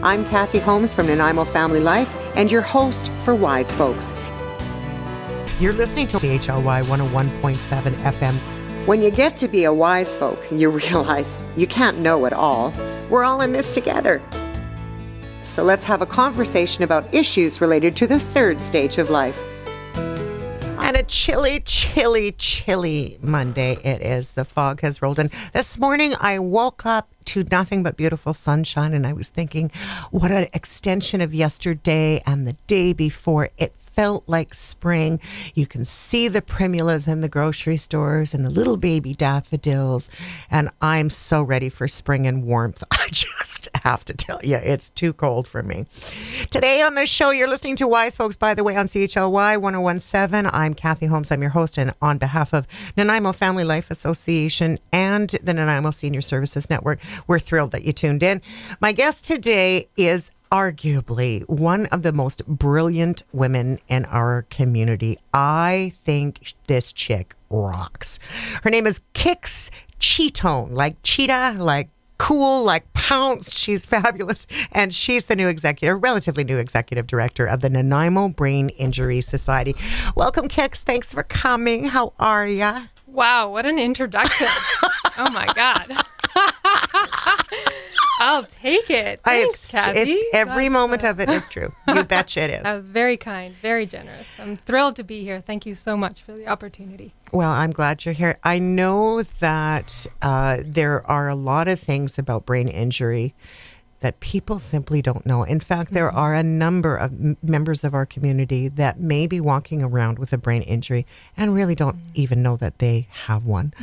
I'm Kathy Holmes from Nanaimo Family Life and your host for Wise Folks. You're listening to CHLY 101.7 FM. When you get to be a wise folk, you realize you can't know it all. We're all in this together. So let's have a conversation about issues related to the third stage of life. And a chilly Monday it is. The fog has rolled in. This morning I woke up to nothing but beautiful sunshine, and I was thinking, what an extension of yesterday and the day before. It felt like spring. You can see the primulas in the grocery stores and the little baby daffodils, and I'm so ready for spring and warmth. I just have to tell you, it's too cold for me. Today on the show, you're listening to Wise Folks, by the way, on CHLY 101.7. I'm Kathy Holmes. I'm your host, and on behalf of Nanaimo Family Life Association and the Nanaimo Senior Services Network, we're thrilled that you tuned in. My guest today is arguably one of the most brilliant women in our community. I think this chick rocks. Her name is Kix Citton, like cheetah, like cool, like pounce. She's fabulous. And she's the relatively new executive director of the Nanaimo Brain Injury Society. Welcome, Kix. Thanks for coming. How are ya? Wow, what an introduction. Oh my God. I'll take it. Thanks, Tabby. Every moment of it is true. You betcha it is. That was very kind, very generous. I'm thrilled to be here. Thank you so much for the opportunity. Well, I'm glad you're here. I know that there are a lot of things about brain injury that people simply don't know. In fact, there are a number of members of our community that may be walking around with a brain injury and really don't even know that they have one.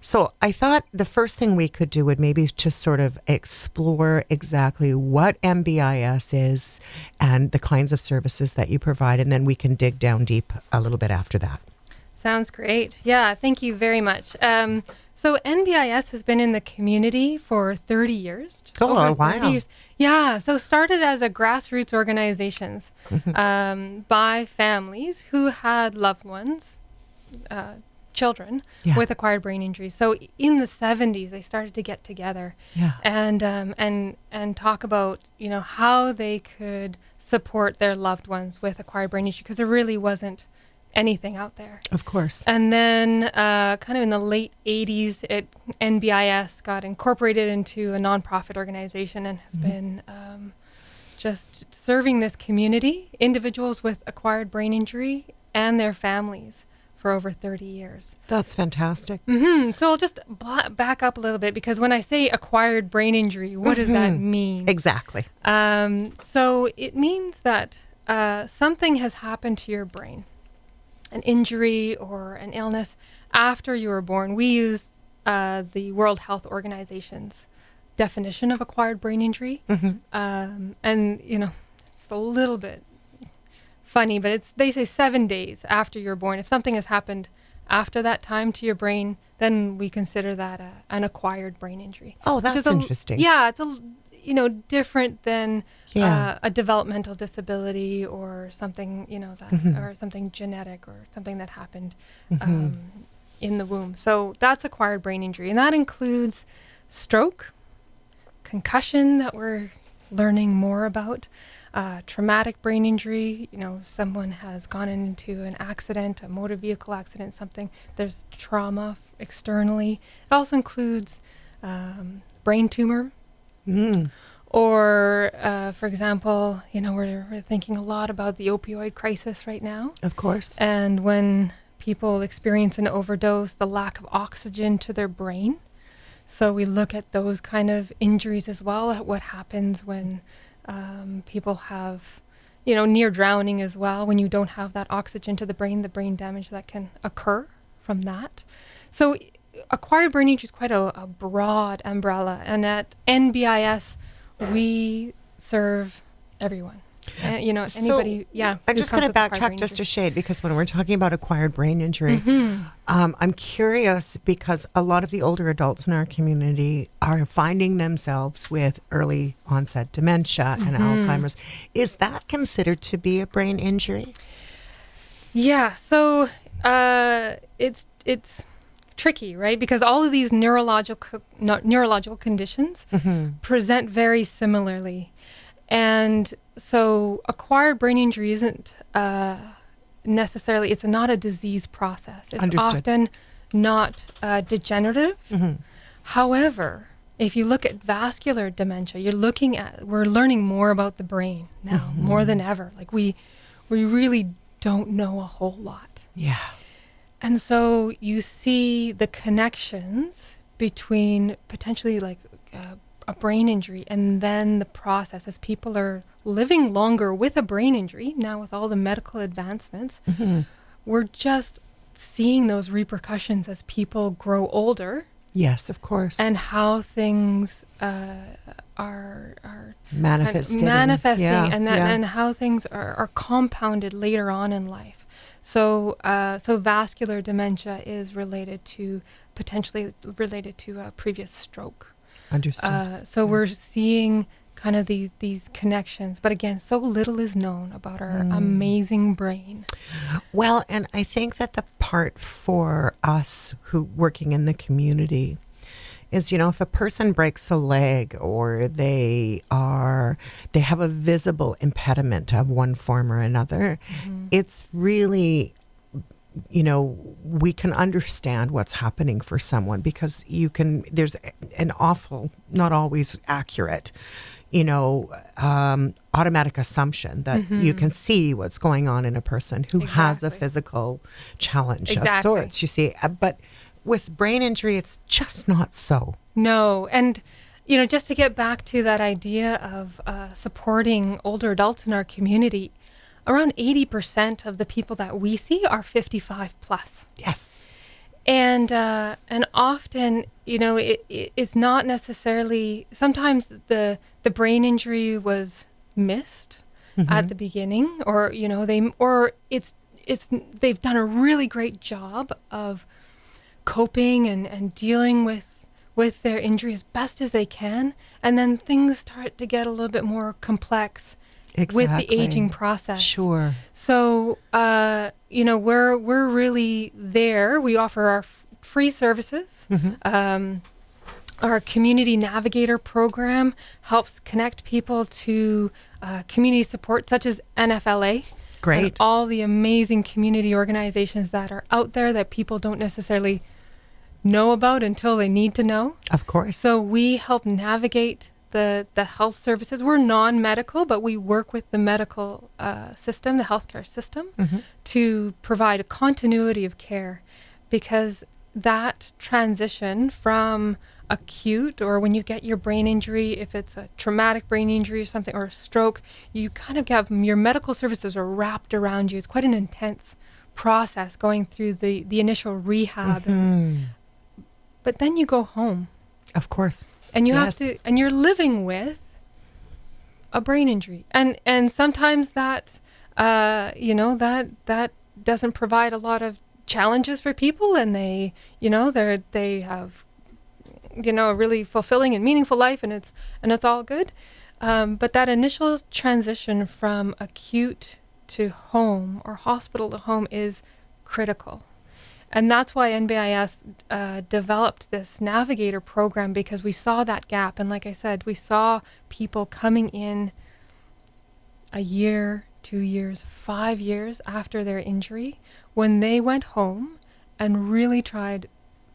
So I thought the first thing we could do would maybe just sort of explore exactly what MBIS is and the kinds of services that you provide, and then we can dig down deep a little bit after that. Sounds great. Yeah, thank you very much. So NBIS has been in the community for 30 years. Oh, wow. 30 years. Yeah, so started as a grassroots organizations by families who had loved ones, children with acquired brain injuries. So in the 70s, they started to get together and talk about, how they could support their loved ones with acquired brain injury, because there really wasn't anything out there. Of course. And then kind of in the late 80s, NBIS got incorporated into a nonprofit organization and has been just serving this community, individuals with acquired brain injury and their families, for over 30 years. That's fantastic. So I'll just back up a little bit, because when I say acquired brain injury, what does that mean? Exactly. So it means that something has happened to your brain, an injury or an illness after you were born. We use the World Health Organization's definition of acquired brain injury. And, it's a little bit funny, but they say 7 days after you're born. If something has happened after that time to your brain, then we consider that an acquired brain injury. Oh, that's interesting. Yeah, it's different than a developmental disability or something, or something genetic or something that happened in the womb. So that's acquired brain injury. And that includes stroke, concussion that we're learning more about, traumatic brain injury. Someone has gone into an accident, a motor vehicle accident, something. There's trauma externally. It also includes brain tumor. Or, for example, we're thinking a lot about the opioid crisis right now. Of course. And when people experience an overdose, the lack of oxygen to their brain. So we look at those kind of injuries as well, at what happens when people have, near drowning as well. When you don't have that oxygen to the brain damage that can occur from that. So acquired brain injury is quite a broad umbrella, and at NBIS we serve everyone. Anybody. I'm just going to backtrack just a shade, because when we're talking about acquired brain injury, I'm curious, because a lot of the older adults in our community are finding themselves with early onset dementia and Alzheimer's. Is that considered to be a brain injury? Yeah. So it's tricky, right? Because all of these neurological conditions present very similarly. And so acquired brain injury isn't necessarily, it's not a disease process. It's Understood. often not degenerative. However, if you look at vascular dementia, we're learning more about the brain now, more than ever. Like we really don't know a whole lot. Yeah. And so you see the connections between potentially like a brain injury and then the process as people are living longer with a brain injury. Now with all the medical advancements, we're just seeing those repercussions as people grow older. Yes, of course. And how things are manifesting, and how things are compounded later on in life. So vascular dementia is potentially related to a previous stroke. Understood. So we're seeing kind of these connections, but again, so little is known about our amazing brain. Well, and I think that the part for us who working in the community is, if a person breaks a leg or they have a visible impediment of one form or another, it's really, we can understand what's happening for someone because there's an awful, not always accurate, automatic assumption that you can see what's going on in a person who has a physical challenge of sorts, you see. But with brain injury, it's just not so. No. And, just to get back to that idea of supporting older adults in our community, around 80% of the people that we see are 55 plus. Yes. And often, it's not necessarily, sometimes the brain injury was missed at the beginning, or, they've done a really great job of coping and dealing with their injury as best as they can. And then things start to get a little bit more complex with the aging process. Sure. So, we're really there. We offer our free services. Our community navigator program helps connect people to community support such as NFLA. Great. And all the amazing community organizations that are out there that people don't necessarily know about until they need to know. Of course. So we help navigate the health services. We're non-medical, but we work with the medical system, the healthcare system, to provide a continuity of care, because that transition from acute, or when you get your brain injury, if it's a traumatic brain injury or something, or a stroke, you kind of have your medical services are wrapped around you. It's quite an intense process going through the initial rehab. But then you go home. Of course. And you have to, and you're living with a brain injury. And sometimes that, that doesn't provide a lot of challenges for people, and they have, a really fulfilling and meaningful life, and it's all good. But that initial transition from acute to home or hospital to home is critical. And that's why NBIS developed this navigator program, because we saw that gap. And like I said, we saw people coming in a year, 2 years, 5 years after their injury, when they went home and really tried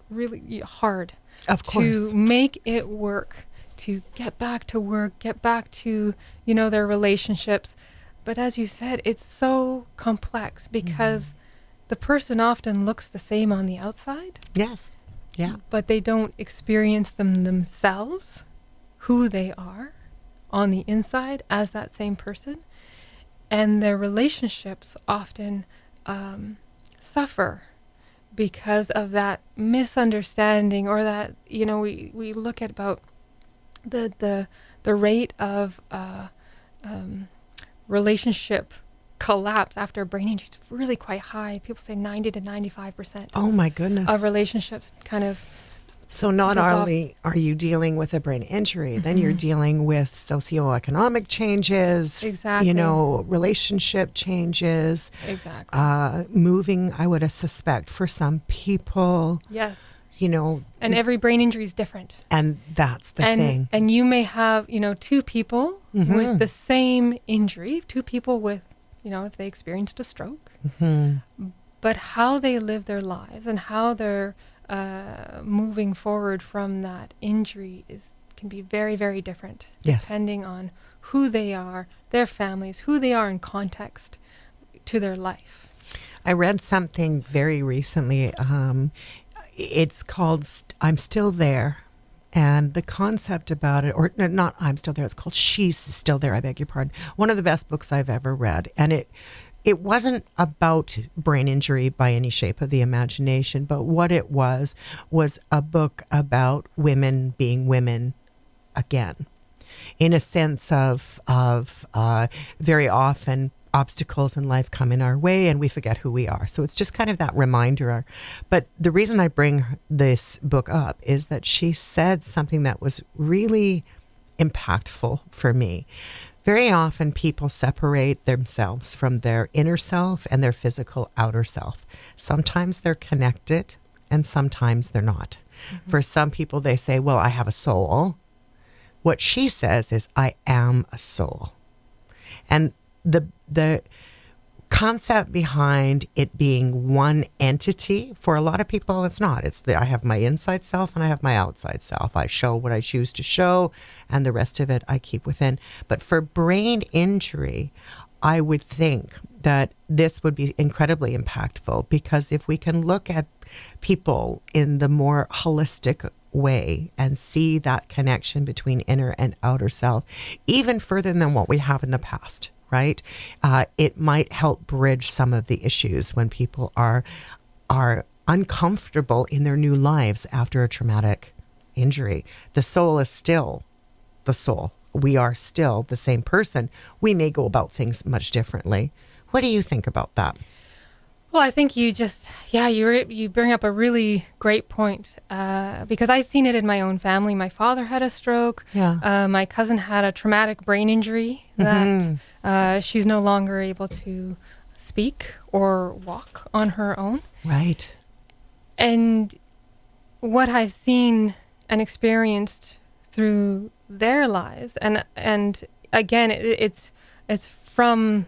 really hard to make it work, to get back to work, get back to, their relationships. But as you said, it's so complex because the person often looks the same on the outside. Yes. Yeah. But they don't experience themselves, who they are on the inside as that same person. And their relationships often suffer because of that misunderstanding, or that, we look at about the rate of relationship collapse after a brain injury. It's really quite high. People say 90 to 95%. Oh my goodness. Of relationships kind of. So not only are you dealing with a brain injury, then you're dealing with socioeconomic changes, exactly. Relationship changes, exactly. Moving, I would suspect, for some people. Yes. And every brain injury is different. And that's the thing. And you may have, two people with the same injury, two people with, if they experienced a stroke, but how they live their lives and how they're moving forward from that injury can be very, very different, depending on who they are, their families, who they are in context to their life. I read something very recently. It's called I'm Still There. And the concept about it, or not I'm Still There, it's called She's Still There, I beg your pardon. One of the best books I've ever read. And it wasn't about brain injury by any shape of the imagination, but what it was a book about women being women again, in a sense of very often obstacles in life come in our way and we forget who we are. So it's just kind of that reminder. But the reason I bring this book up is that she said something that was really impactful for me. Very often people separate themselves from their inner self and their physical outer self. Sometimes they're connected and sometimes they're not. For some people, they say, well, I have a soul. What she says is, I am a soul. And the concept behind it being one entity, for a lot of people, it's not. I have my inside self and I have my outside self. I show what I choose to show, and the rest of it I keep within. But for brain injury, I would think that this would be incredibly impactful, because if we can look at people in the more holistic way and see that connection between inner and outer self, even further than what we have in the past, right? It might help bridge some of the issues when people are uncomfortable in their new lives after a traumatic injury. The soul is still the soul. We are still the same person. We may go about things much differently. What do you think about that? Well, I think you bring up a really great point, because I've seen it in my own family. My father had a stroke. Yeah. My cousin had a traumatic brain injury that she's no longer able to speak or walk on her own. Right. And what I've seen and experienced through their lives, and again, it's from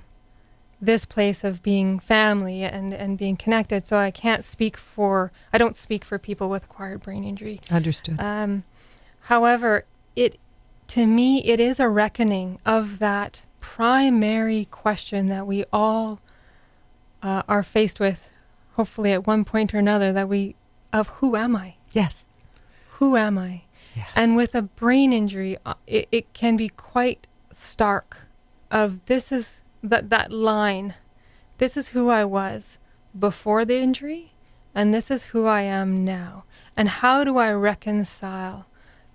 this place of being family and being connected. So I don't speak for people with acquired brain injury. Understood. However, to me, it is a reckoning of that primary question that we all are faced with, hopefully at one point or another, of who am I? Yes. Who am I? Yes. And with a brain injury, it can be quite stark of that line. This is who I was before the injury, and this is who I am now. And how do I reconcile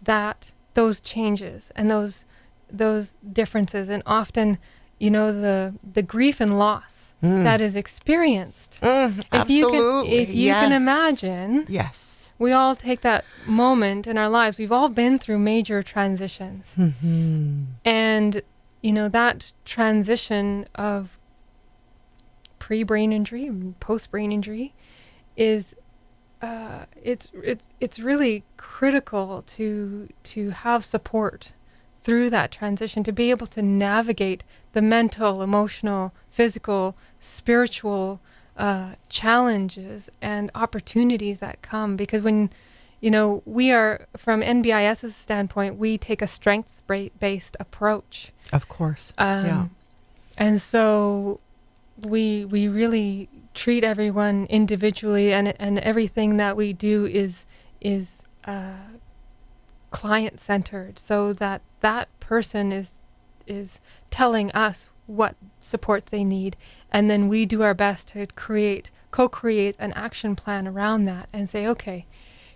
those changes and those differences? And often, the grief and loss that is experienced. Absolutely. If you can imagine. Yes. We all take that moment in our lives. We've all been through major transitions. Mm-hmm. And that transition of pre-brain injury and post-brain injury is it's really critical to have support through that transition, to be able to navigate the mental, emotional, physical, spiritual challenges and opportunities that come. Because when we are, from NBIS's standpoint, we take a strengths-based approach. Of course. Yeah. And so we really treat everyone individually, and everything that we do is client-centered, so that person is telling us what support they need, and then we do our best to co-create an action plan around that and say, okay,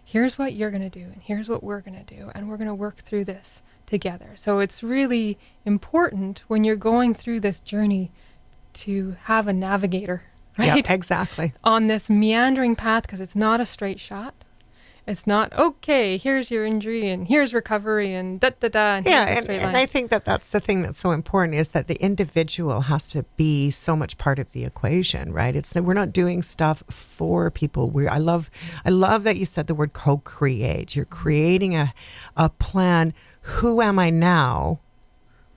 here's what you're going to do, and here's what we're going to do, and we're going to work through this together. So it's really important when you're going through this journey to have a navigator, right? Yeah, exactly. On this meandering path, because it's not a straight shot. It's not, okay, here's your injury and here's recovery and da-da-da, and here's a straight line. And I think that that's the thing that's so important, is that the individual has to be so much part of the equation, right? It's that we're not doing stuff for people. I love that you said the word co-create. You're creating a plan. Who am I now?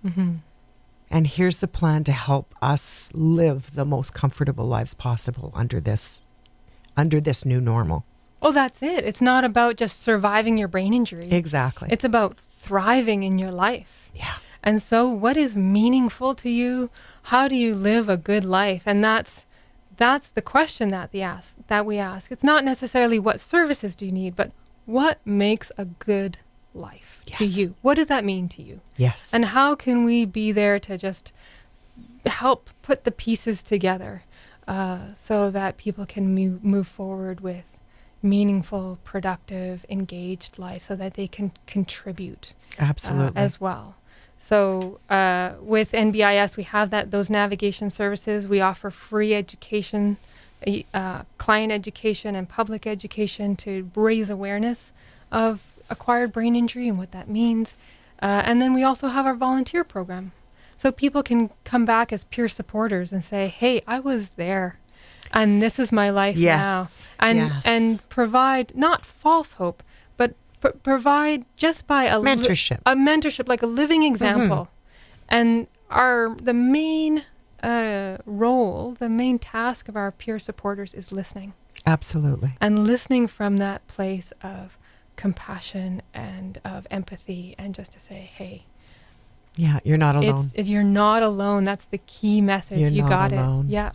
Mm-hmm. And here's the plan to help us live the most comfortable lives possible under this new normal. Well, that's it. It's not about just surviving your brain injury. Exactly. It's about thriving in your life. Yeah. And so what is meaningful to you? How do you live a good life? And that's the question that we ask. It's not necessarily what services do you need, but what makes a good life to you? What does that mean to you? Yes. And how can we be there to just help put the pieces together so that people can move forward with meaningful, productive, engaged life, so that they can contribute absolutely as well. So with NBIS, we have those navigation services. We offer free education, client education, and public education to raise awareness of acquired brain injury and what that means. And then we also have our volunteer program. So people can come back as peer supporters and say, hey, I was there and this is my life now. And provide not false hope, but provide just by a mentorship, like a living example. Mm-hmm. And the main role, the main task of our peer supporters is listening. Absolutely. And listening from that place of compassion and of empathy, and just to say, hey, yeah, you're not alone. You're not alone. That's the key message. You got it. Yeah.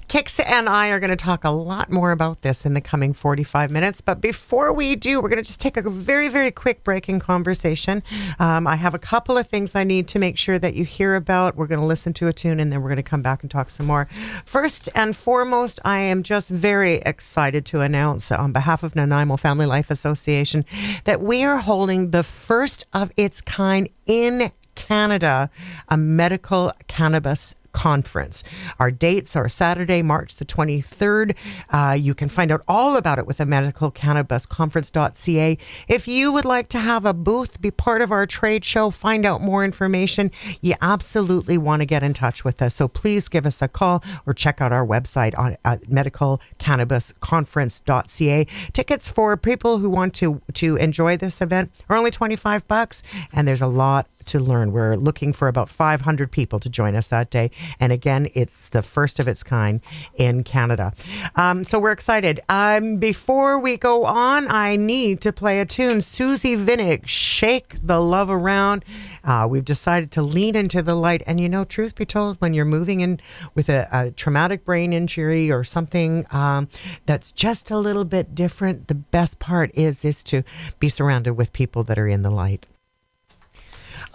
Kix and I are going to talk a lot more about this in the coming 45 minutes. But before we do, we're going to just take a very, very quick break in conversation. I have a couple of things I need to make sure that you hear about. We're going to listen to a tune, and then we're going to come back and talk some more. First and foremost, I am just very excited to announce on behalf of Nanaimo Family Life Association that we are holding the first of its kind in Canada, a medical cannabis conference. Our dates are Saturday, March the 23rd. You can find out all about it with the medicalcannabisconference.ca. If you would like to have a booth, be part of our trade show, find out more information, you absolutely want to get in touch with us. So please give us a call or check out our website on medicalcannabisconference.ca. Tickets for people who want to enjoy this event are only $25, and there's a lot to learn. We're looking for about 500 people to join us that day. And again, it's the first of its kind in Canada. So we're excited. Before we go on, I need to play a tune. Susie Vinnick, Shake the Love Around. We've decided to lean into the light. And you know, truth be told, when you're moving in with a traumatic brain injury or something that's just a little bit different, the best part is to be surrounded with people that are in the light.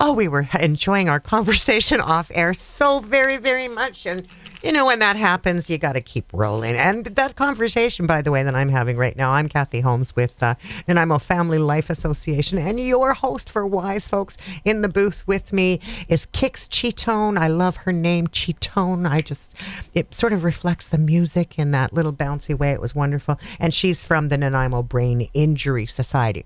Oh, we were enjoying our conversation off air so very, very much. And, you know, when that happens, you got to keep rolling. And that conversation, by the way, that I'm having right now, I'm Kathy Holmes with Nanaimo Family Life Association. And your host for Wise Folks. In the booth with me is Kix Citton. I love her name, Citton. It sort of reflects the music in that little bouncy way. It was wonderful. And she's from the Nanaimo Brain Injury Society.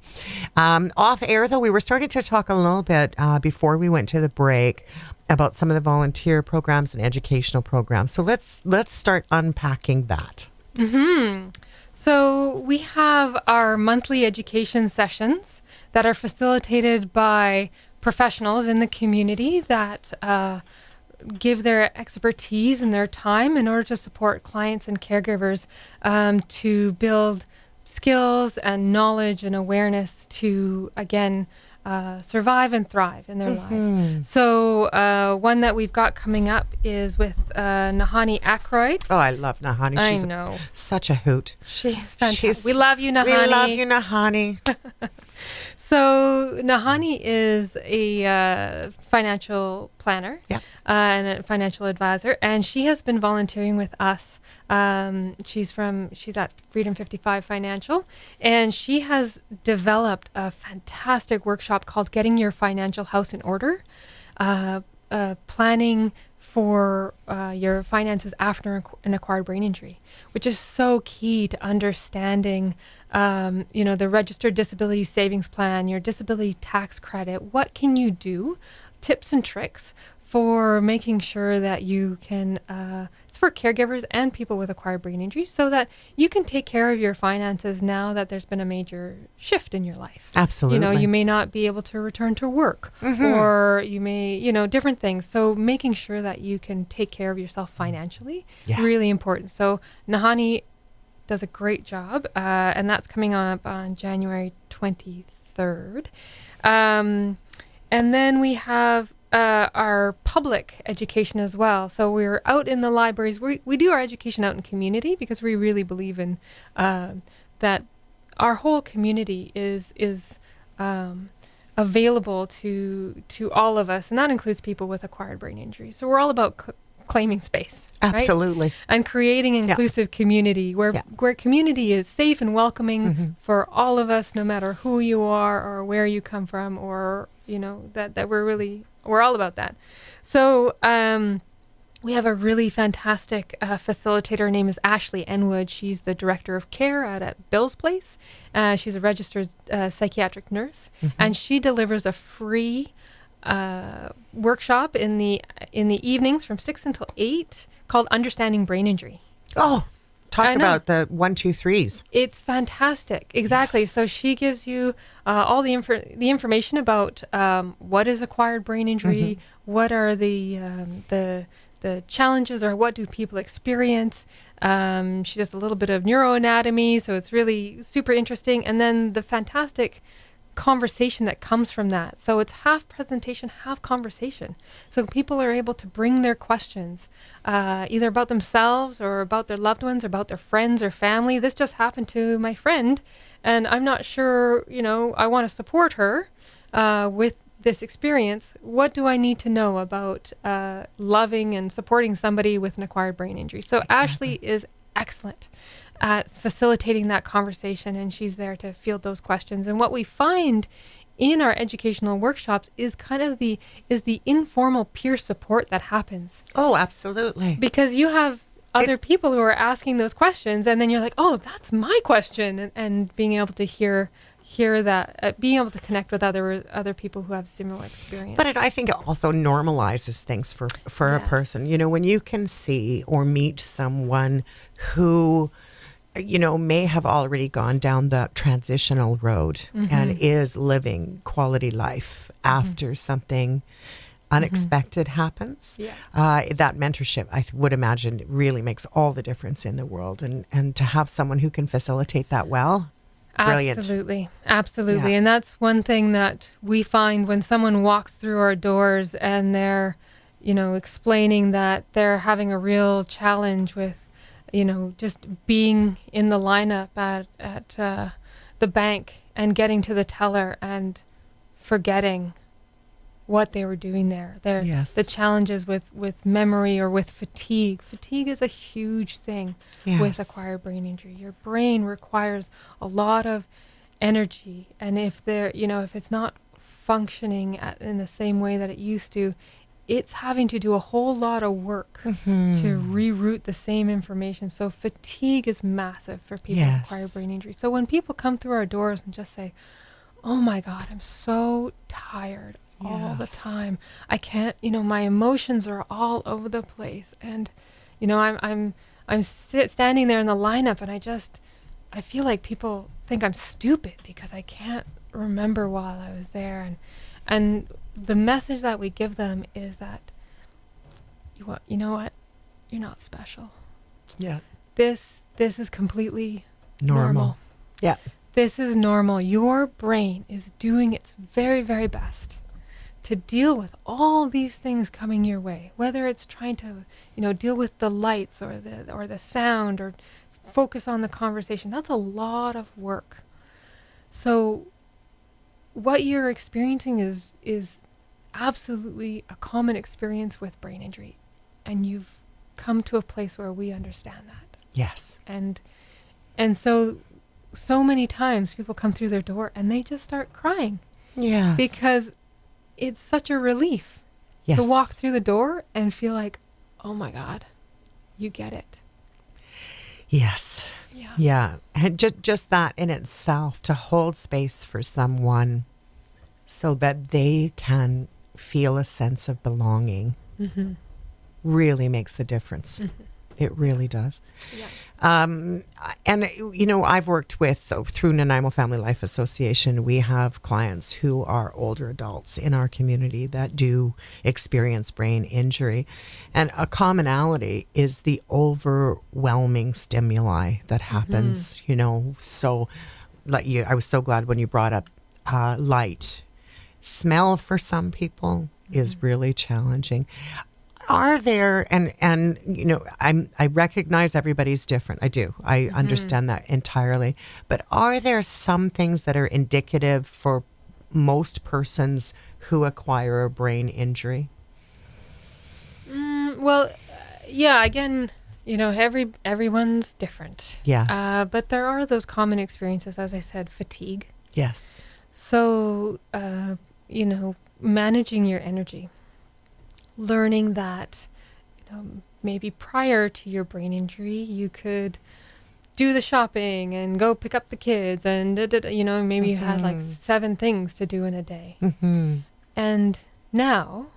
Off air, though, we were starting to talk a little bit before we went to the break about some of the volunteer programs and educational programs. So let's start unpacking that. Mm-hmm. So we have our monthly education sessions that are facilitated by professionals in the community that give their expertise and their time in order to support clients and caregivers to build skills and knowledge and awareness to, again, survive and thrive in their lives. So one that we've got coming up is with Nahani Ackroyd. Oh, I love Nahani. I know. Such a hoot. She's fantastic. We love you, Nahani. We love you, Nahani. So Nahani is a financial planner and a financial advisor, and she has been volunteering with us. She's at Freedom 55 Financial, and she has developed a fantastic workshop called Getting Your Financial House in Order. planning for your finances after an acquired brain injury, which is so key to understanding, the registered disability savings plan, your disability tax credit. What can you do? Tips and tricks for making sure that you can, it's for caregivers and people with acquired brain injury, so that you can take care of your finances now that there's been a major shift in your life. Absolutely. You may not be able to return to work, or you may, different things. So making sure that you can take care of yourself financially, really important. So Nahani does a great job, and that's coming up on January 23rd. And then we have our public education as well. So we're out in the libraries. We do our education out in community because we really believe in that our whole community is available to all of us, and that includes people with acquired brain injury. So we're all about claiming space. Absolutely. Right? And creating an inclusive community where community is safe and welcoming for all of us, no matter who you are or where you come from, or that we're all about that. So we have a really fantastic facilitator. Her name is Ashley Enwood. She's the director of care out at Bill's Place. She's a registered psychiatric nurse, and she delivers a free workshop in the evenings from 6 until 8 called Understanding Brain Injury. Oh, talk about the 1, 2, 3s. It's fantastic. Exactly. Yes. So she gives you all the information about what is acquired brain injury, what are the challenges, or what do people experience. She does a little bit of neuroanatomy, so it's really super interesting. And then the fantastic conversation that comes from that. So it's half presentation, half conversation. So people are able to bring their questions, either about themselves or about their loved ones or about their friends or family. This just happened to my friend, and I'm not sure, I want to support her with this experience. What do I need to know about loving and supporting somebody with an acquired brain injury? So Ashley is excellent at facilitating that conversation, and she's there to field those questions. And what we find in our educational workshops is kind of the informal peer support that happens. Oh, absolutely. Because you have other people who are asking those questions, and then you're like, oh, that's my question, and being able to hear that, being able to connect with other people who have similar experience. But I think it also normalizes things for a person. When you can see or meet someone who may have already gone down the transitional road and is living quality life after something unexpected happens. That mentorship, I would imagine, really makes all the difference in the world. And to have someone who can facilitate that well, brilliant. Absolutely. Yeah. And that's one thing that we find when someone walks through our doors and they're, explaining that they're having a real challenge with, just being in the lineup at the bank and getting to the teller and forgetting what they were doing there. The challenges with memory or with fatigue. Fatigue is a huge thing with acquired brain injury. Your brain requires a lot of energy, and if it's not functioning in the same way that it used to, it's having to do a whole lot of work to reroute the same information. So fatigue is massive for people with acquired brain injury. So when people come through our doors and just say, oh my God, I'm so tired all the time. I can't, my emotions are all over the place. And, I'm standing there in the lineup, and I feel like people think I'm stupid because I can't remember while I was there. And the message that we give them is that, you know what? You're not special. Yeah. This is completely normal. normal. Yeah. This is normal. Your brain is doing its very, very best to deal with all these things coming your way, whether it's trying to, deal with the lights or the sound or focus on the conversation. That's a lot of work. So what you're experiencing is absolutely a common experience with brain injury, and you've come to a place where we understand that. Yes. And so many times people come through their door and they just start crying. Yeah. Because it's such a relief. Yes. to walk through the door and feel like, oh my God, you get it. Yes. Yeah. Yeah. And just that in itself, to hold space for someone so that they can feel a sense of belonging, really makes a difference. It really does. Yeah. And, I've worked with, through Nanaimo Family Life Association, we have clients who are older adults in our community that do experience brain injury. And a commonality is the overwhelming stimuli that happens, So, I was so glad when you brought up light. Smell for some people is really challenging. Are there, and I recognize everybody's different. I do. I understand that entirely. But are there some things that are indicative for most persons who acquire a brain injury? Well, yeah, again, everyone's different. Yes. But there are those common experiences, as I said, fatigue. Yes. So, managing your energy. Learning that, maybe prior to your brain injury, you could do the shopping and go pick up the kids and, maybe you had like 7 things to do in a day. And now,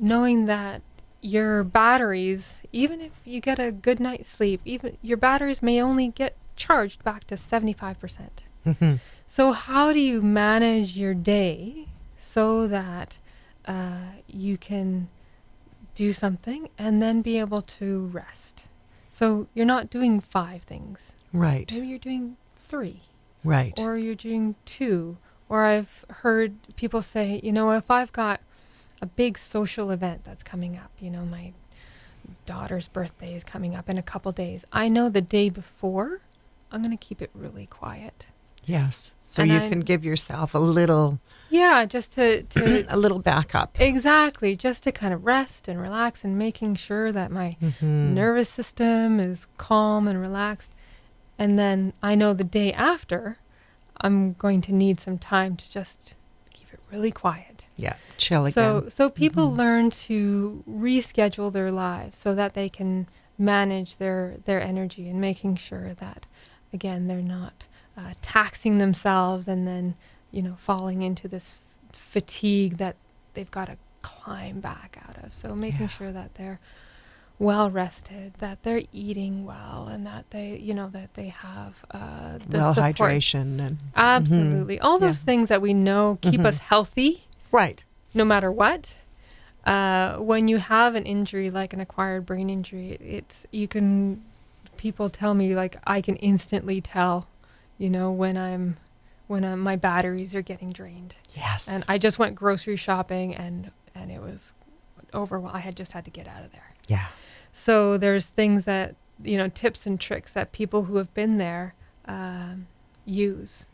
knowing that your batteries, even if you get a good night's sleep, even your batteries may only get charged back to 75%. So how do you manage your day so that you can do something and then be able to rest? So you're not doing 5 things. Right. Maybe you're doing 3. Right. Or you're doing 2. Or I've heard people say, if I've got a big social event that's coming up, my daughter's birthday is coming up in a couple days, I know the day before I'm going to keep it really quiet. Yes. So And you can give yourself a little... Yeah, just to a little backup. Exactly, just to kind of rest and relax and making sure that my nervous system is calm and relaxed. And then I know the day after, I'm going to need some time to just keep it really quiet. Yeah, chill again. So people learn to reschedule their lives so that they can manage their energy, and making sure that, again, they're not taxing themselves and then falling into this fatigue that they've got to climb back out of. So making sure that they're well rested, that they're eating well, and that they, that they have the well, support. hydration and Absolutely. All those things that we know keep us healthy. Right. No matter what. When you have an injury like an acquired brain injury, people tell me, like, I can instantly tell, when my batteries are getting drained. Yes. And I just went grocery shopping and it was overwhelming. I had to get out of there. Yeah. So there's things that, tips and tricks that people who have been there use,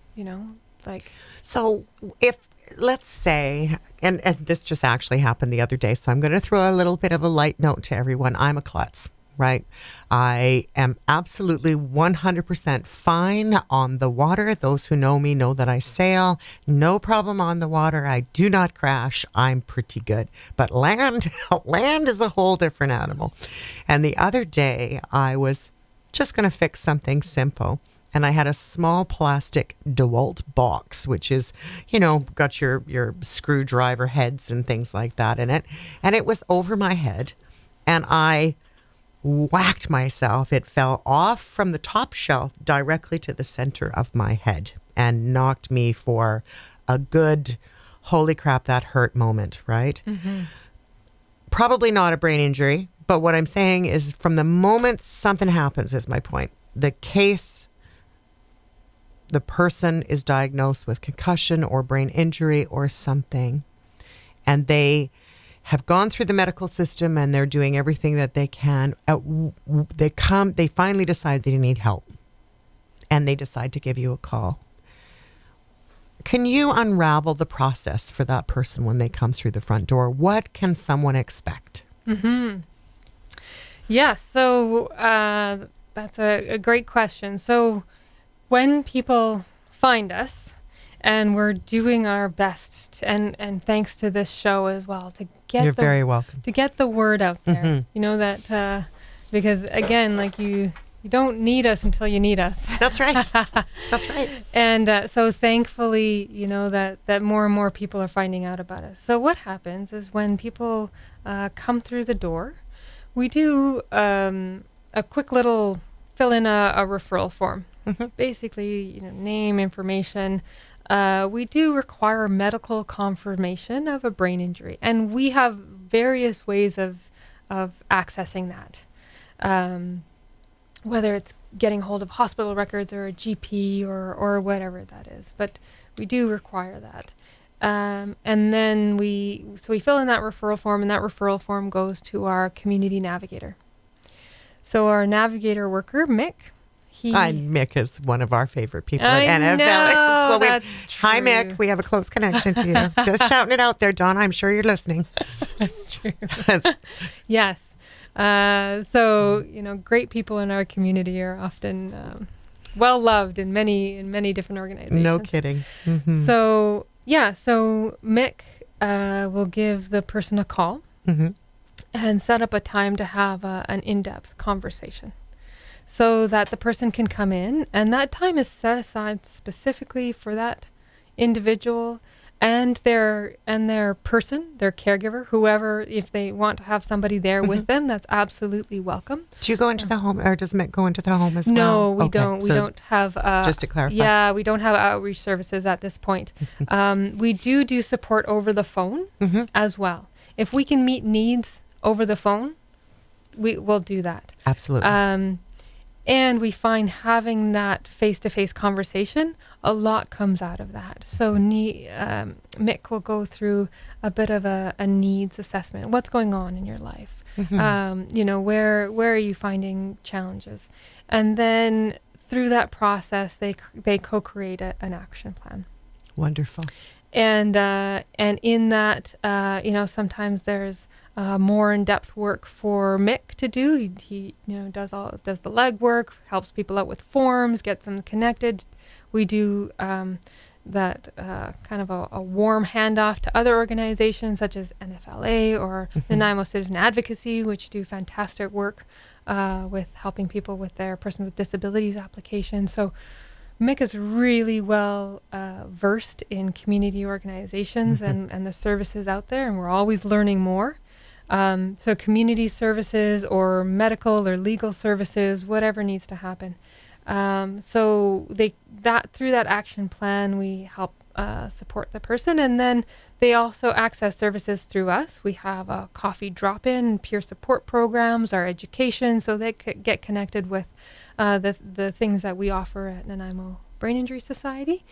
like. So if, let's say, and this just actually happened the other day, so I'm going to throw a little bit of a light note to everyone. I'm a klutz. Right. I am absolutely 100% fine on the water. Those who know me know that I sail. No problem on the water. I do not crash. I'm pretty good. But land is a whole different animal. And the other day I was just going to fix something simple. And I had a small plastic DeWalt box, which is, got your screwdriver heads and things like that in it. And it was over my head. And I whacked myself. It fell off from the top shelf directly to the center of my head and knocked me for a good, holy crap, that hurt moment, right? Probably not a brain injury, but what I'm saying is, from the moment something happens, is my point. The person is diagnosed with concussion or brain injury or something, and they have gone through the medical system and they're doing everything that they can. They finally decide they need help, and they decide to give you a call. Can you unravel the process for that person when they come through the front door? What can someone expect? Yes. So that's a great question. So when people find us, And we're doing our best, and thanks to this show as well, to get You're very welcome. to get the word out there. You know that because again, like you don't need us until you need us. That's right. That's right. And so thankfully, you know, that more and more people are finding out about us. So what happens is when people come through the door, we do a quick little fill in a referral form. Basically, you know, name, information. We do require medical confirmation of a brain injury, and we have various ways of accessing that. Whether it's getting hold of hospital records or a GP or whatever that is, but we do require that. And then we fill in that referral form, and that referral form goes to our community navigator. So our navigator worker, Mick, Mick is one of our favorite people I at NFL. know, that's Hi, true. Mick. We have a close connection to you. Just shouting it out there, Don. I'm sure you're listening. That's true. Yes. So, you know, great people in our community are often well loved in many different organizations. No kidding. So, so Mick will give the person a call and set up a time to have an in-depth conversation so that the person can come in, and that time is set aside specifically for that individual and their person, their caregiver, whoever. If they want to have somebody there with them, that's absolutely welcome. Do you go into the home, or does Mick go into the home as well? No, we don't. We don't have. Just to clarify. Yeah, we don't have outreach services at this point. We do support over the phone as well. If we can meet needs over the phone, we will do that. Absolutely. And we find having that face-to-face conversation, a lot comes out of that. So Mick will go through a bit of a needs assessment. What's going on in your life? You know, where are you finding challenges? And then through that process, they co-create an action plan. Wonderful. And in that, you know, sometimes there's more in-depth work for Mick to do. He you know, does the legwork, helps people out with forms, gets them connected. We do that kind of a warm handoff to other organizations such as NFLA or Nanaimo Citizen Advocacy, which do fantastic work with helping people with their person with disabilities applications. So Mick is really well versed in community organizations and the services out there, and we're always learning more. So community services or medical or legal services, whatever needs to happen. So through that action plan, we help support the person, and then they also access services through us. We have a coffee drop-in, peer support programs, our education, so they could get connected with the things that we offer at Nanaimo Brain Injury Society.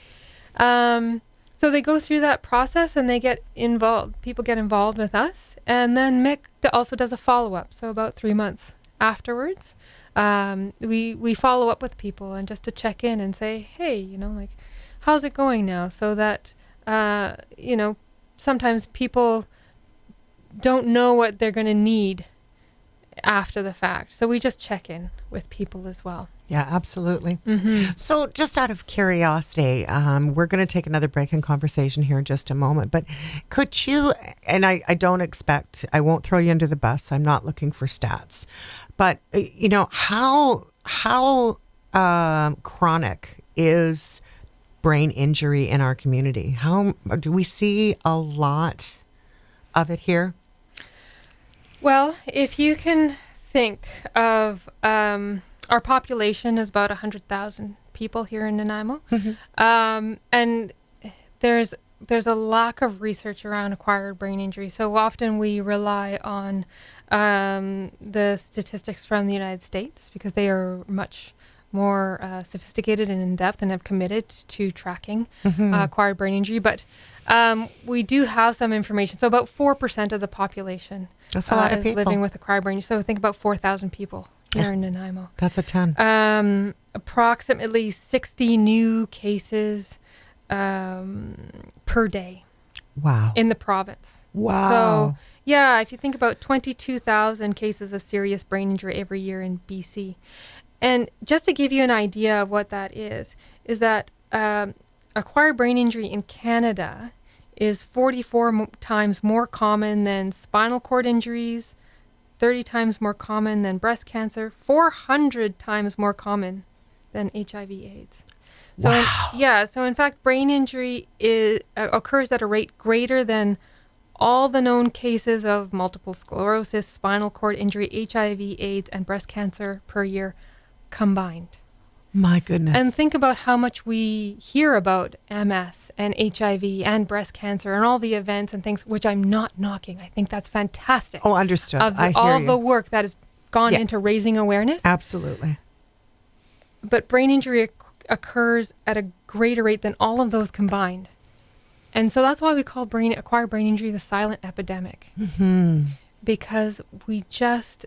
So they go through that process and they get involved. People get involved with us, and then Mick also does a follow-up. So about 3 months afterwards, we follow up with people and just to check in and say, hey, you know, like, how's it going now? So that you know, sometimes people don't know what they're going to need after the fact. So we just check in with people as well. Yeah, absolutely. So just out of curiosity, we're going to take another break in conversation here in just a moment, but could you, and I won't throw you under the bus, I'm not looking for stats, but you know, how chronic is brain injury in our community? How do we see a lot of it here? Well, if you can think of our population is about 100,000 people here in Nanaimo, and there's a lack of research around acquired brain injury. So often we rely on the statistics from the United States because they are much more sophisticated and in-depth and have committed to tracking acquired brain injury. But we do have some information. So about 4% of the population That's a lot of is people living with acquired brain injury. So think about 4,000 people here in Nanaimo. That's a ton. Approximately 60 new cases per day. Wow. In the province. Wow. So, yeah, if you think about 22,000 cases of serious brain injury every year in BC. And just to give you an idea of what that is that acquired brain injury in Canada is 44 times more common than spinal cord injuries, 30 times more common than breast cancer, 400 times more common than HIV/AIDS. So Wow. so in fact, brain injury occurs at a rate greater than all the known cases of multiple sclerosis, spinal cord injury, HIV/AIDS, and breast cancer per year combined. My goodness. And think about how much we hear about MS and HIV and breast cancer and all the events and things, which I'm not knocking. I think that's fantastic. Oh, understood. Of I hear all you. the work that has gone Yeah. into raising awareness. Absolutely. But brain injury occurs at a greater rate than all of those combined. And so that's why we call acquired brain injury the silent epidemic. Mm-hmm. Because we just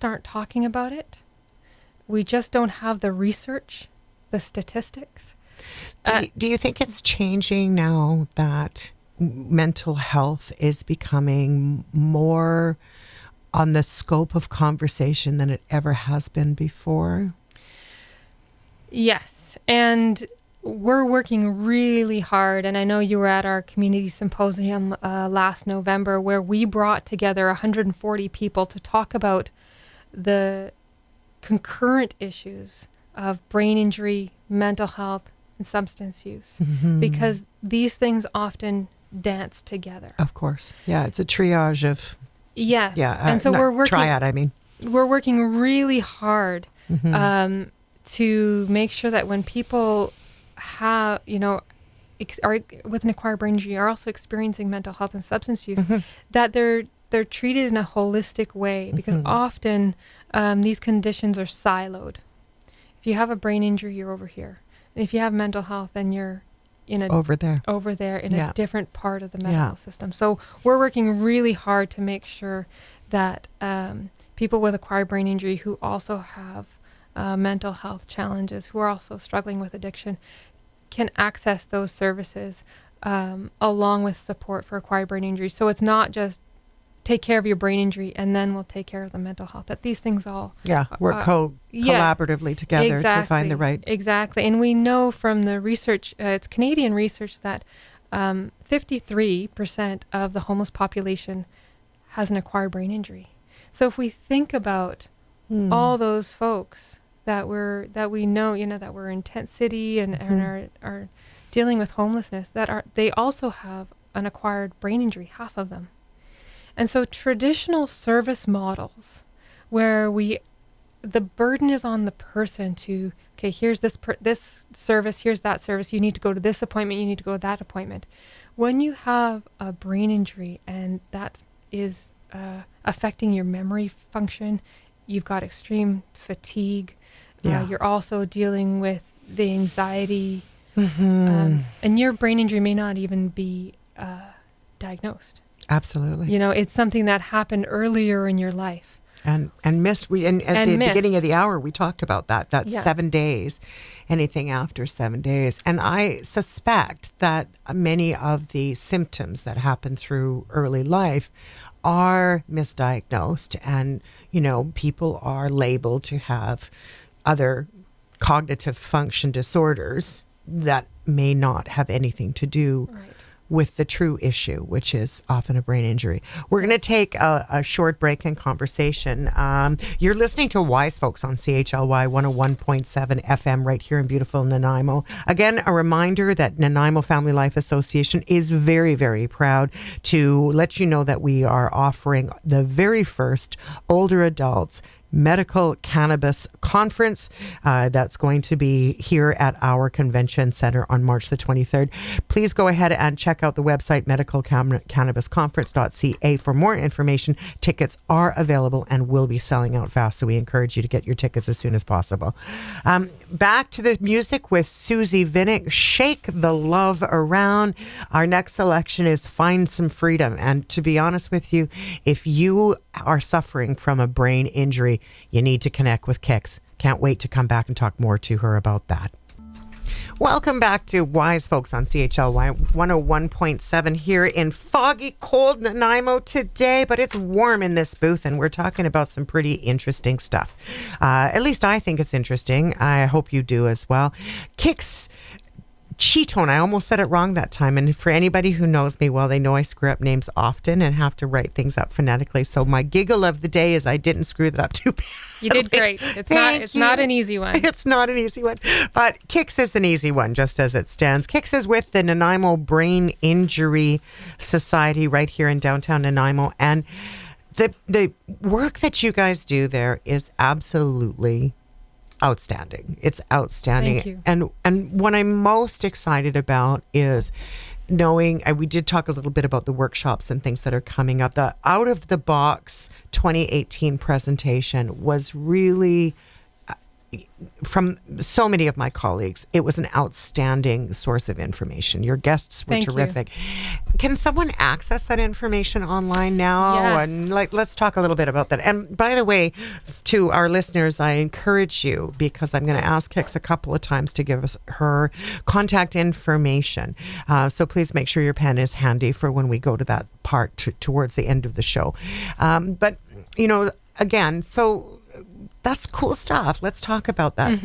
aren't talking about it. We just don't have the research, the statistics. Do you think it's changing now that mental health is becoming more on the scope of conversation than it ever has been before? Yes. And we're working really hard. And I know you were at our community symposium last November, where we brought together 140 people to talk about the concurrent issues of brain injury, mental health, and substance use, because these things often dance together. Of course. Yeah, it's a triage of... Yes. Yeah, and so we're working... Triad, I mean. We're working really hard to make sure that when people have, are with an acquired brain injury, are also experiencing mental health and substance use, that they're treated in a holistic way, because often these conditions are siloed. If you have a brain injury, you're over here. And if you have mental health, then you're over there in a different part of the medical system. So we're working really hard to make sure that people with acquired brain injury who also have mental health challenges, who are also struggling with addiction, can access those services along with support for acquired brain injury. So it's not just take care of your brain injury and then we'll take care of the mental health. That these things all work collaboratively together to find the right. Exactly. And we know from the research, it's Canadian research, that 53% of the homeless population has an acquired brain injury. So if we think about all those folks that we know, that we're in tent city and are dealing with homelessness, they also have an acquired brain injury, half of them. And so traditional service models where the burden is on the person to, okay, here's this service, here's that service, you need to go to this appointment, you need to go to that appointment. When you have a brain injury and that is affecting your memory function, you've got extreme fatigue, you're also dealing with the anxiety, and your brain injury may not even be diagnosed. Absolutely. It's something that happened earlier in your life. And missed. At the beginning of the hour, we talked about that 7 days, anything after 7 days. And I suspect that many of the symptoms that happen through early life are misdiagnosed, and, people are labeled to have other cognitive function disorders that may not have anything to do with the true issue, which is often a brain injury. We're going to take a short break in conversation. You're listening to Wise Folks on CHLY 101.7 FM right here in beautiful Nanaimo. Again, a reminder that Nanaimo Family Life Association is very, very proud to let you know that we are offering the very first older adults medical cannabis conference that's going to be here at our convention center on March the 23rd. Please go ahead and check out the website medicalcannabisconference.ca for more information. Tickets are available and will be selling out fast, so we encourage you to get your tickets as soon as possible. Back to the music with Susie Vinnick, Shake the Love Around. Our next selection is Find Some Freedom. And to be honest with you, if you are suffering from a brain injury, you need to connect with Kix. Can't wait to come back and talk more to her about that. Welcome back to Wise Folks on CHLY 101.7 here in foggy, cold Nanaimo today, but it's warm in this booth and we're talking about some pretty interesting stuff. At least I think it's interesting. I hope you do as well. Kix Citton. I almost said it wrong that time. And for anybody who knows me well, they know I screw up names often and have to write things up phonetically. So my giggle of the day is I didn't screw that up too badly. You did great. It's not an easy one. It's not an easy one. But Kix is an easy one, just as it stands. Kix is with the Nanaimo Brain Injury Society right here in downtown Nanaimo. And the work that you guys do there is absolutely outstanding. It's outstanding. Thank you. And what I'm most excited about is knowing, we did talk a little bit about the workshops and things that are coming up. The Out of the Box 2018 presentation was really, from so many of my colleagues, it was an outstanding source of information. Your guests were Thank you. terrific. Can someone access that information online now? Yes. And let's talk a little bit about that. And by the way, to our listeners, I encourage you, because I'm going to ask Kix a couple of times to give us her contact information. So please make sure your pen is handy for when we go to that part towards the end of the show. But, again, so that's cool stuff. Let's talk about that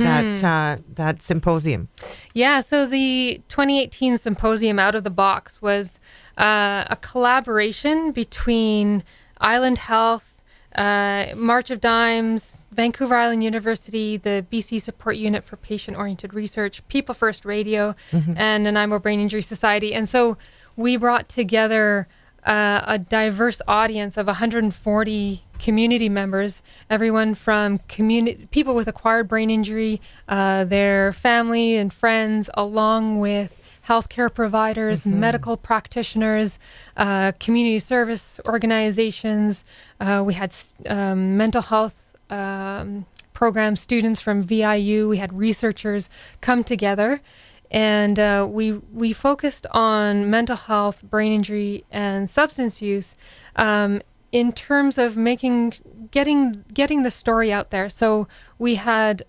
that symposium. Yeah, so the 2018 Symposium Out of the Box was a collaboration between Island Health, March of Dimes, Vancouver Island University, the BC Support Unit for Patient-Oriented Research, People First Radio, and Nanaimo Brain Injury Society. And so we brought together a diverse audience of 140 community members, everyone from people with acquired brain injury, their family and friends, along with healthcare providers, medical practitioners, community service organizations. We had mental health program students from VIU. We had researchers come together. And we focused on mental health, brain injury, and substance use in terms of getting the story out there. So we had,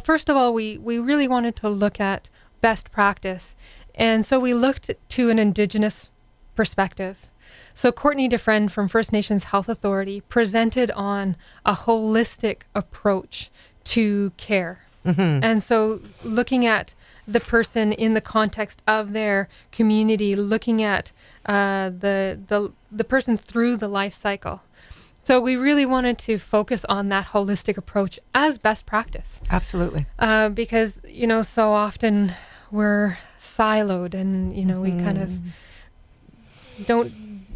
first of all, we really wanted to look at best practice. And so we looked to an Indigenous perspective. So Courtney Dufresne from First Nations Health Authority presented on a holistic approach to care. And so looking at the person in the context of their community, looking at the person through the life cycle. So we really wanted to focus on that holistic approach as best practice. Absolutely. Because, so often we're siloed and, we kind of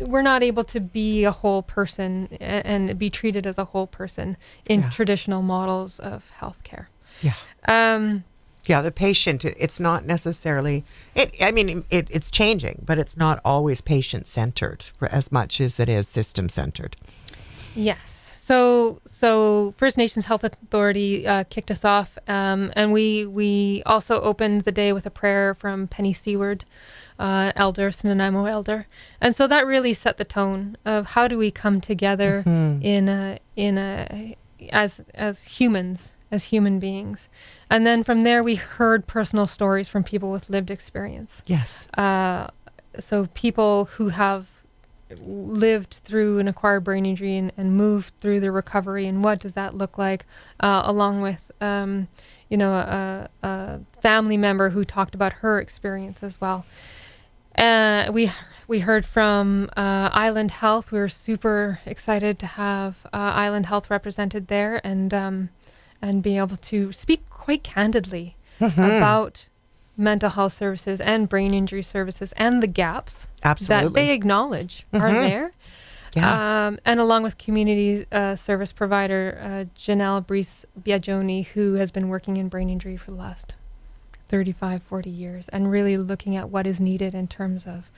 we're not able to be a whole person and be treated as a whole person in traditional models of healthcare. Yeah. The patient, it's not necessarily, it's changing, but it's not always patient-centered as much as it is system-centered. Yes. So First Nations Health Authority kicked us off, and we also opened the day with a prayer from Penny Seward, Nanaimo elder. And so that really set the tone of how do we come together as humans, as human beings. And then from there, we heard personal stories from people with lived experience. Yes. So people who have lived through an acquired brain injury and moved through the recovery, and what does that look like, along with, a family member who talked about her experience as well. We heard from Island Health. We were super excited to have Island Health represented there and be able to speak quite candidly about mental health services and brain injury services and the gaps that they acknowledge are there. Yeah. And along with community service provider Janelle Brice-Biagioni, who has been working in brain injury for the last 35, 40 years and really looking at what is needed in terms of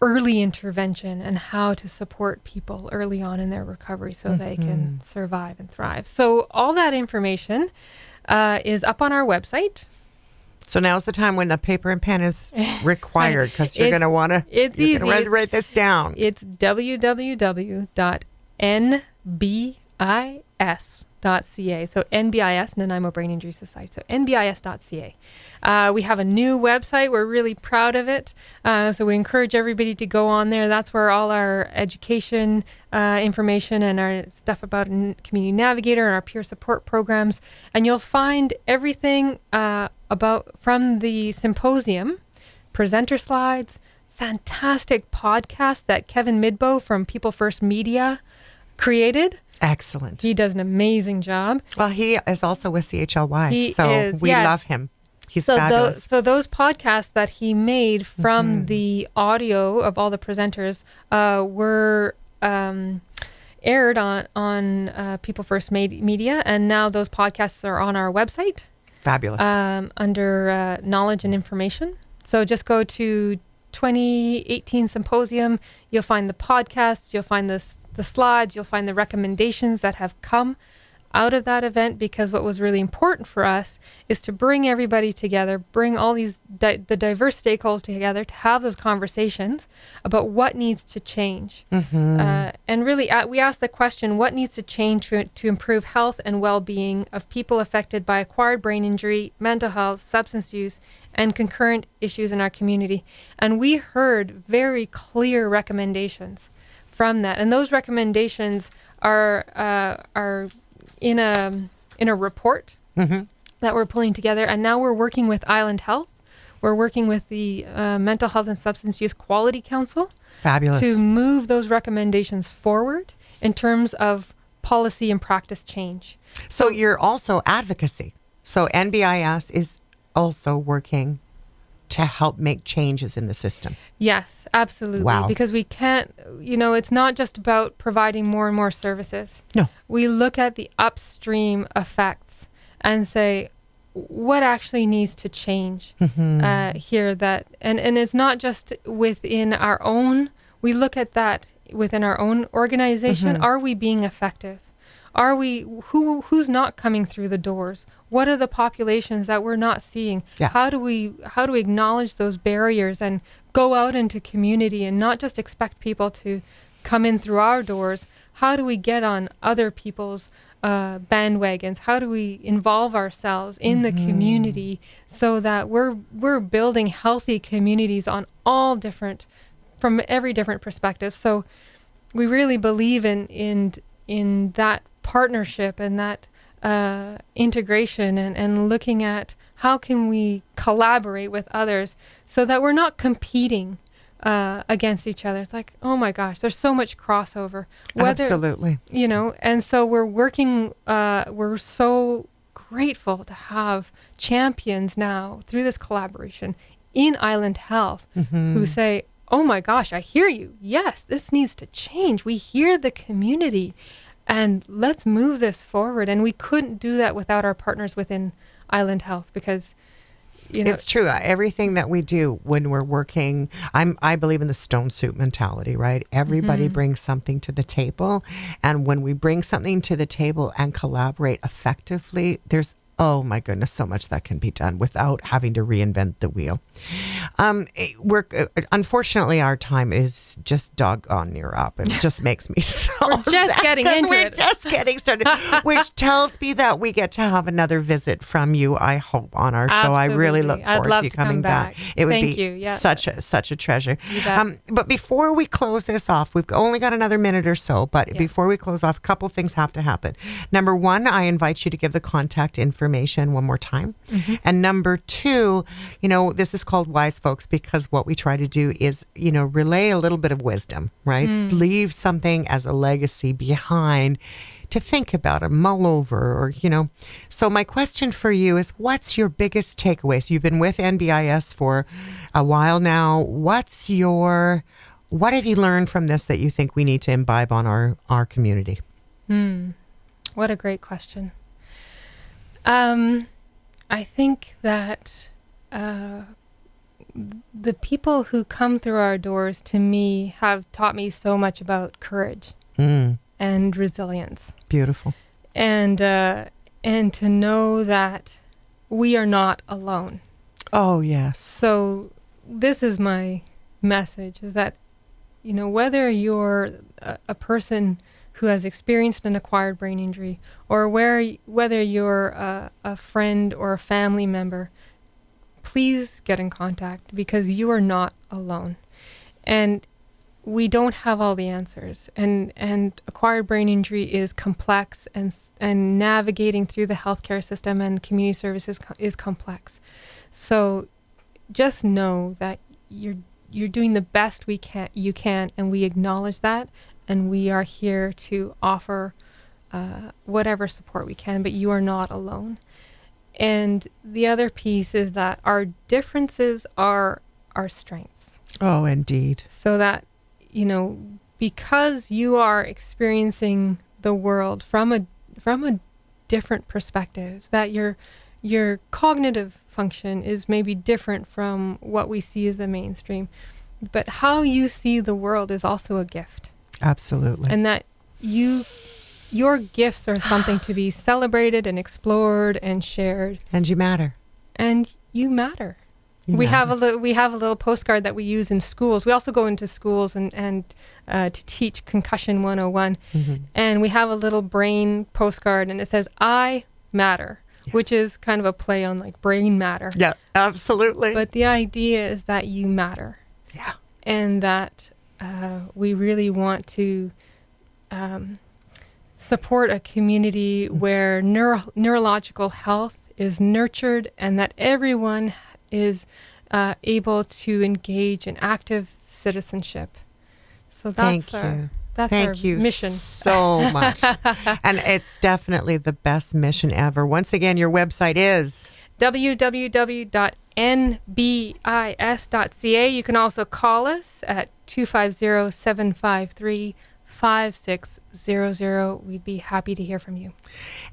early intervention and how to support people early on in their recovery so they can survive and thrive. So all that information is up on our website. So now's the time when the paper and pen is required, because you're going to want to write this down. It's www.nbis.ca. So NBIS, Nanaimo Brain Injury Society. So nbis.ca. We have a new website. We're really proud of it. So we encourage everybody to go on there. That's where all our education information and our stuff about Community Navigator and our peer support programs. And you'll find everything from the symposium, presenter slides, fantastic podcast that Kevin Midbow from People First Media created. Excellent. He does an amazing job. Well, he is also with CHLY, He so is, we yes. love him. He's fabulous. So those podcasts that he made from the audio of all the presenters were aired on People First Media, and now those podcasts are on our website. Fabulous. Under knowledge and information. So just go to 2018 Symposium. You'll find the podcasts. You'll find the slides. You'll find the recommendations that have come out of that event, because what was really important for us is to bring everybody together, bring all these the diverse stakeholders together to have those conversations about what needs to change. And really, we asked the question, what needs to change to improve health and well-being of people affected by acquired brain injury, mental health, substance use, and concurrent issues in our community? And we heard very clear recommendations from that. And those recommendations are in a report that we're pulling together, and now we're working with Island Health. We're working with the Mental Health and Substance Use Quality Council. Fabulous. To move those recommendations forward in terms of policy and practice change. So you're also advocacy. So NBIS is also working to help make changes in the system. Yes, absolutely. Wow. Because we can't, it's not just about providing more and more services. No. We look at the upstream effects and say, what actually needs to change here? And it's not just within our own, we look at that within our own organization. Are we being effective? Are we, who's not coming through the doors? What are the populations that we're not seeing? Yeah. How do we acknowledge those barriers and go out into community and not just expect people to come in through our doors? How do we get on other people's bandwagons? How do we involve ourselves in the community so that we're building healthy communities on from every different perspective? So we really believe in that partnership and that integration and looking at how can we collaborate with others so that we're not competing against each other. It's like, oh my gosh, there's so much crossover. Absolutely. And so we're working, we're so grateful to have champions now through this collaboration in Island Health who say, oh my gosh, I hear you. Yes, this needs to change. We hear the community. And let's move this forward. And we couldn't do that without our partners within Island Health, because it's true. Everything that we do when we're working, I believe in the stone soup mentality, right? Everybody brings something to the table. And when we bring something to the table and collaborate effectively, there's, oh my goodness, so much that can be done without having to reinvent the wheel. Unfortunately, our time is just doggone near up. It just makes me so We're just sad getting into we're it. just getting started, which tells me that we get to have another visit from you, I hope, on our show. I really look I'd forward love to you to coming come back. back. It would Thank be you. Yeah. such a treasure. You bet. But before we close this off, we've only got another minute or so, but before we close off, a couple things have to happen. Number one, I invite you to give the contact information one more time. And number two, this is called Wise Folks because what we try to do is, relay a little bit of wisdom, right? Leave something as a legacy behind to think about or mull over or, So my question for you is, what's your biggest takeaway? So you've been with NBIS for a while now. What have you learned from this that you think we need to imbibe on our community? What a great question. I think that the people who come through our doors, to me, have taught me so much about courage and resilience. Beautiful. And to know that we are not alone. Oh, yes. So this is my message, is that, whether you're a person who has experienced an acquired brain injury, or whether you're a friend or a family member, please get in contact because you are not alone. And we don't have all the answers, and acquired brain injury is complex, and navigating through the healthcare system and community services is complex. So just know that you're doing the best you can, and we acknowledge that, and we are here to offer whatever support we can, but you are not alone. And the other piece is that our differences are our strengths. Oh, indeed. So that, because you are experiencing the world from a different perspective, that your cognitive function is maybe different from what we see as the mainstream, but how you see the world is also a gift. Absolutely. And that your gifts are something to be celebrated and explored and shared. And you matter. And you matter. We have a little postcard that we use in schools. We also go into schools and to teach Concussion 101. Mm-hmm. And we have a little brain postcard, and it says, "I matter," yes. Which is kind of a play on like brain matter. Yeah, absolutely. But the idea is that you matter. Yeah. And that we really want to support a community where neurological health is nurtured, and that everyone is able to engage in active citizenship. So that's our mission. So much. And it's definitely the best mission ever. Once again, your website is www.nbis.ca. You can also call us at 250-753-5600. We'd be happy to hear from you.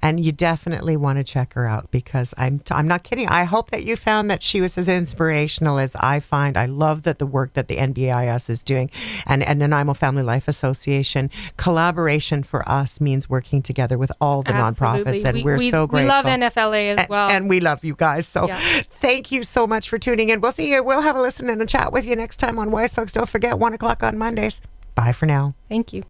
And you definitely want to check her out, because I'm not kidding. I hope that you found that she was as inspirational as I find. I love that the work that the NBIS is doing and Nanaimo Family Life Association. Collaboration for us means working together with all the nonprofits, and we're so grateful. We love NFLA as well. And we love you guys. So Thank you so much for tuning in. We'll see you. We'll have a listen and a chat with you next time on Wise Folks. Don't forget, 1 o'clock on Mondays. Bye for now. Thank you.